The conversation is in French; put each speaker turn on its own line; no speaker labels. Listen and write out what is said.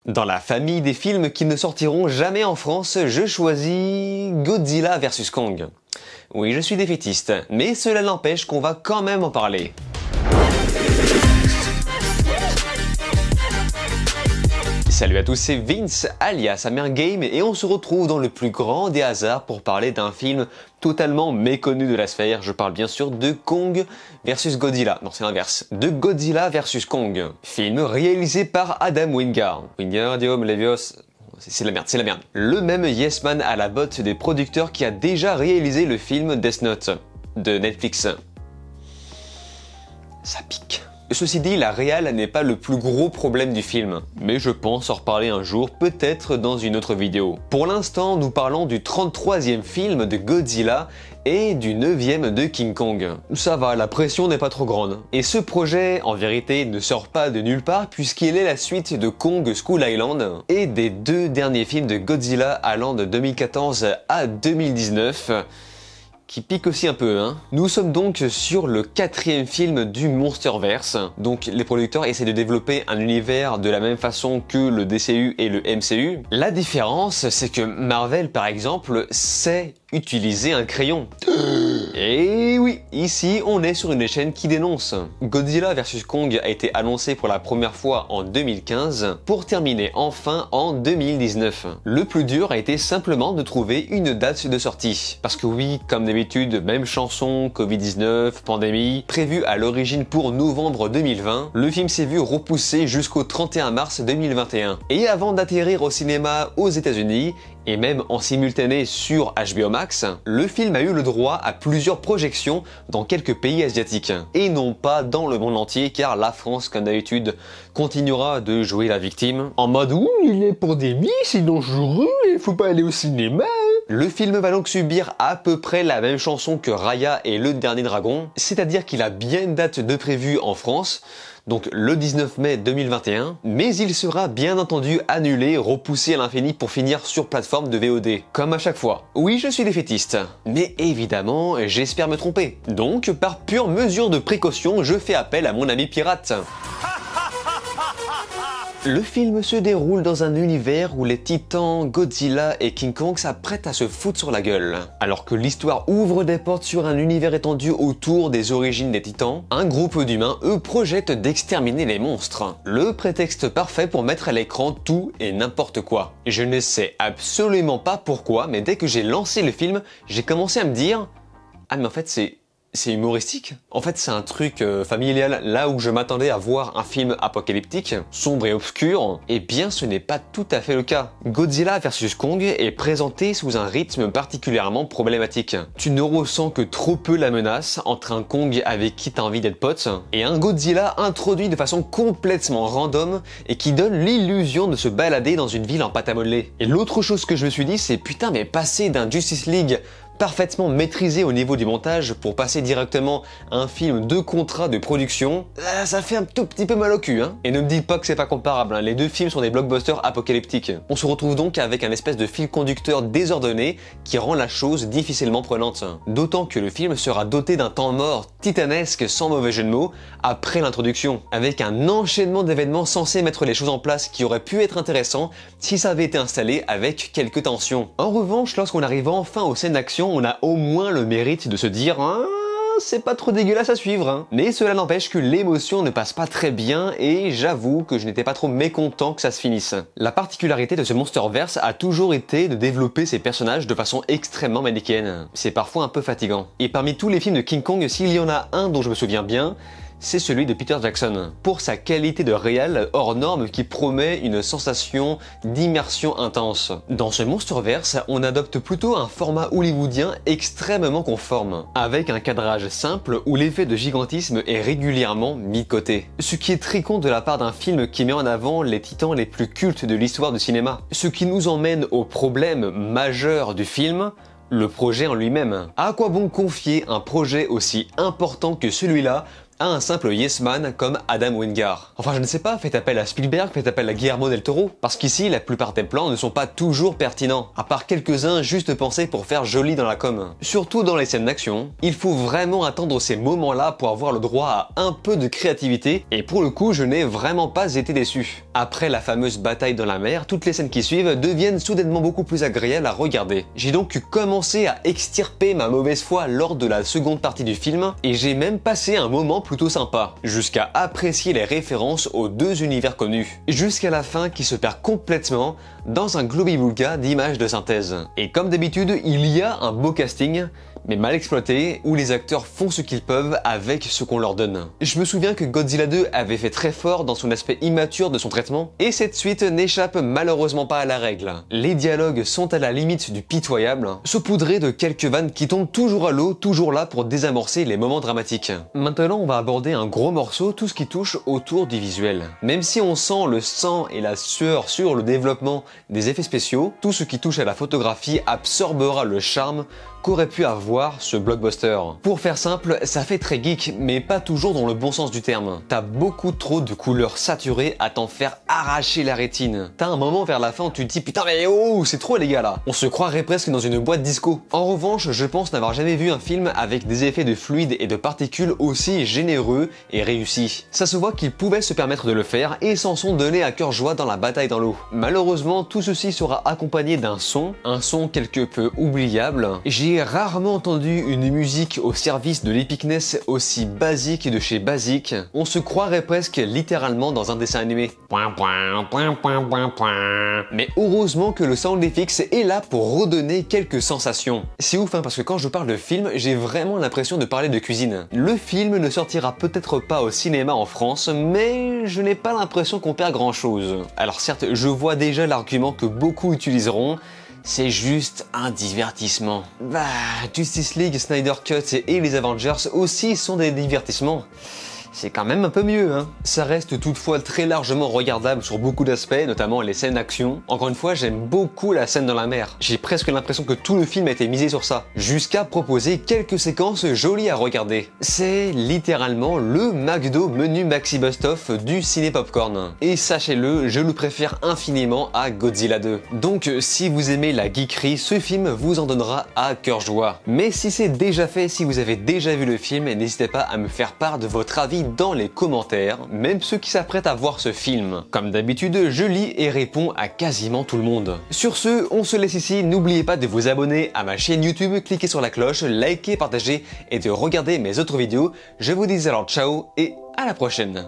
Dans la famille des films qui ne sortiront jamais en France, je choisis Godzilla vs Kong. Oui, je suis défaitiste, mais cela n'empêche qu'on va quand même en parler. Salut à tous, c'est Vince alias Amergame et on se retrouve dans le plus grand des hasards pour parler d'un film totalement méconnu de la sphère. Je parle bien sûr de Kong vs Godzilla. Non, c'est l'inverse. De Godzilla vs Kong. Film réalisé par Adam Wingard. Wingardium Leviosa. C'est la merde, c'est la merde. Le même Yes Man à la botte des producteurs qui a déjà réalisé le film Death Note de Netflix. Ça pique. Ceci dit, la réal n'est pas le plus gros problème du film, mais je pense en reparler un jour, peut-être dans une autre vidéo. Pour l'instant, nous parlons du 33e film de Godzilla et du 9e de King Kong. Ça va, la pression n'est pas trop grande. Et ce projet, en vérité, ne sort pas de nulle part puisqu'il est la suite de Kong Skull Island et des deux derniers films de Godzilla allant de 2014 à 2019. Qui pique aussi un peu, hein. Nous sommes donc sur le 4e film du Monsterverse. Donc les producteurs essaient de développer un univers de la même façon que le DCU et le MCU. La différence, c'est que Marvel, par exemple, sait utiliser un crayon. Et oui, ici on est sur une chaîne qui dénonce. Godzilla vs Kong a été annoncé pour la première fois en 2015 pour terminer enfin en 2019. Le plus dur a été simplement de trouver une date de sortie. Parce que oui, comme d'habitude, même chanson, Covid-19, pandémie, prévu à l'origine pour novembre 2020, le film s'est vu repoussé jusqu'au 31 mars 2021. Et avant d'atterrir au cinéma aux États-Unis, et même en simultané sur HBO Max, le film a eu le droit à plusieurs projections dans quelques pays asiatiques. Et non pas dans le monde entier, car la France, comme d'habitude, continuera de jouer la victime. En mode « Ouh, il est pandémie, c'est dangereux, il faut pas aller au cinéma !» Le film va donc subir à peu près la même chanson que Raya et le Dernier Dragon, c'est-à-dire qu'il a bien une date de prévue en France, donc le 19 mai 2021, mais il sera bien entendu annulé, repoussé à l'infini pour finir sur plateforme de VOD, comme à chaque fois. Oui, je suis défaitiste, mais évidemment, j'espère me tromper. Donc, par pure mesure de précaution, je fais appel à mon ami pirate. Le film se déroule dans un univers où les titans Godzilla et King Kong s'apprêtent à se foutre sur la gueule. Alors que l'histoire ouvre des portes sur un univers étendu autour des origines des titans, un groupe d'humains, eux, projette d'exterminer les monstres. Le prétexte parfait pour mettre à l'écran tout et n'importe quoi. Je ne sais absolument pas pourquoi, mais dès que j'ai lancé le film, j'ai commencé à me dire « Ah mais en fait c'est humoristique. En fait, c'est un truc familial, là où je m'attendais à voir un film apocalyptique, sombre et obscur, eh bien ce n'est pas tout à fait le cas. Godzilla vs Kong est présenté sous un rythme particulièrement problématique. Tu ne ressens que trop peu la menace entre un Kong avec qui t'as envie d'être pote, et un Godzilla introduit de façon complètement random et qui donne l'illusion de se balader dans une ville en pâte à modeler. Et l'autre chose que je me suis dit, c'est putain mais passer d'un Justice League parfaitement maîtrisé au niveau du montage pour passer directement à un film de contrat de production, ça fait un tout petit peu mal au cul, hein. Et ne me dites pas que c'est pas comparable, hein. Les deux films sont des blockbusters apocalyptiques. On se retrouve donc avec un espèce de fil conducteur désordonné qui rend la chose difficilement prenante. D'autant que le film sera doté d'un temps mort titanesque sans mauvais jeu de mots après l'introduction, avec un enchaînement d'événements censés mettre les choses en place qui aurait pu être intéressant si ça avait été installé avec quelques tensions. En revanche, lorsqu'on arrive enfin aux scènes d'action, on a au moins le mérite de se dire c'est pas trop dégueulasse à suivre, hein. Mais cela n'empêche que l'émotion ne passe pas très bien et j'avoue que je n'étais pas trop mécontent que ça se finisse. La particularité de ce Monsterverse a toujours été de développer ses personnages de façon extrêmement manichéenne. C'est parfois un peu fatigant. Et parmi tous les films de King Kong, s'il y en a un dont je me souviens bien, c'est celui de Peter Jackson, pour sa qualité de réal hors norme qui promet une sensation d'immersion intense. Dans ce Monsterverse, on adopte plutôt un format hollywoodien extrêmement conforme, avec un cadrage simple où l'effet de gigantisme est régulièrement mis de côté. Ce qui est très con de la part d'un film qui met en avant les titans les plus cultes de l'histoire du cinéma. Ce qui nous emmène au problème majeur du film, le projet en lui-même. À quoi bon confier un projet aussi important que celui-là à un simple yes man comme Adam Wingard. Enfin je ne sais pas, faites appel à Spielberg, faites appel à Guillermo del Toro, parce qu'ici la plupart des plans ne sont pas toujours pertinents, à part quelques-uns juste pensés pour faire joli dans la com. Surtout dans les scènes d'action, il faut vraiment attendre ces moments-là pour avoir le droit à un peu de créativité, et pour le coup je n'ai vraiment pas été déçu. Après la fameuse bataille dans la mer, toutes les scènes qui suivent deviennent soudainement beaucoup plus agréables à regarder. J'ai donc commencé à extirper ma mauvaise foi lors de la seconde partie du film, et j'ai même passé un moment plutôt sympa, jusqu'à apprécier les références aux deux univers connus, jusqu'à la fin qui se perd complètement dans un globi-boulga d'images de synthèse. Et comme d'habitude, il y a un beau casting, mais mal exploité, où les acteurs font ce qu'ils peuvent avec ce qu'on leur donne. Je me souviens que Godzilla 2 avait fait très fort dans son aspect immature de son traitement, et cette suite n'échappe malheureusement pas à la règle. Les dialogues sont à la limite du pitoyable, saupoudrés de quelques vannes qui tombent toujours à l'eau, toujours là pour désamorcer les moments dramatiques. Maintenant on va aborder un gros morceau, tout ce qui touche autour du visuel. Même si on sent le sang et la sueur sur le développement des effets spéciaux, tout ce qui touche à la photographie absorbera le charme qu'aurait pu avoir ce blockbuster. Pour faire simple, ça fait très geek, mais pas toujours dans le bon sens du terme. T'as beaucoup trop de couleurs saturées à t'en faire arracher la rétine. T'as un moment vers la fin où tu te dis putain mais oh c'est trop les gars là. On se croirait presque dans une boîte disco. En revanche, je pense n'avoir jamais vu un film avec des effets de fluide et de particules aussi généreux et réussis. Ça se voit qu'ils pouvaient se permettre de le faire et s'en sont donnés à cœur joie dans la bataille dans l'eau. Malheureusement, tout ceci sera accompagné d'un son, un son quelque peu oubliable. J'ai rarement entendu une musique au service de l'épicness aussi basique de chez basique. On se croirait presque littéralement dans un dessin animé. Mais heureusement que le sound FX est là pour redonner quelques sensations. C'est ouf hein, parce que quand je parle de film, j'ai vraiment l'impression de parler de cuisine. Le film ne sortira peut-être pas au cinéma en France, mais je n'ai pas l'impression qu'on perd grand chose. Alors certes, je vois déjà l'argument que beaucoup utiliseront, c'est juste un divertissement. Bah, Justice League, Snyder Cut et les Avengers aussi sont des divertissements. C'est quand même un peu mieux, hein. Ça reste toutefois très largement regardable sur beaucoup d'aspects, notamment les scènes d'action. Encore une fois, j'aime beaucoup la scène dans la mer. J'ai presque l'impression que tout le film a été misé sur ça, jusqu'à proposer quelques séquences jolies à regarder. C'est littéralement le McDo menu Maxi Bust-Off du ciné popcorn. Et sachez-le, je le préfère infiniment à Godzilla 2. Donc si vous aimez la geekerie, ce film vous en donnera à cœur joie. Mais si c'est déjà fait, si vous avez déjà vu le film, n'hésitez pas à me faire part de votre avis dans les commentaires, même ceux qui s'apprêtent à voir ce film. Comme d'habitude, je lis et réponds à quasiment tout le monde. Sur ce, on se laisse ici, n'oubliez pas de vous abonner à ma chaîne YouTube, cliquez sur la cloche, likez, partagez et de regarder mes autres vidéos. Je vous dis alors ciao et à la prochaine.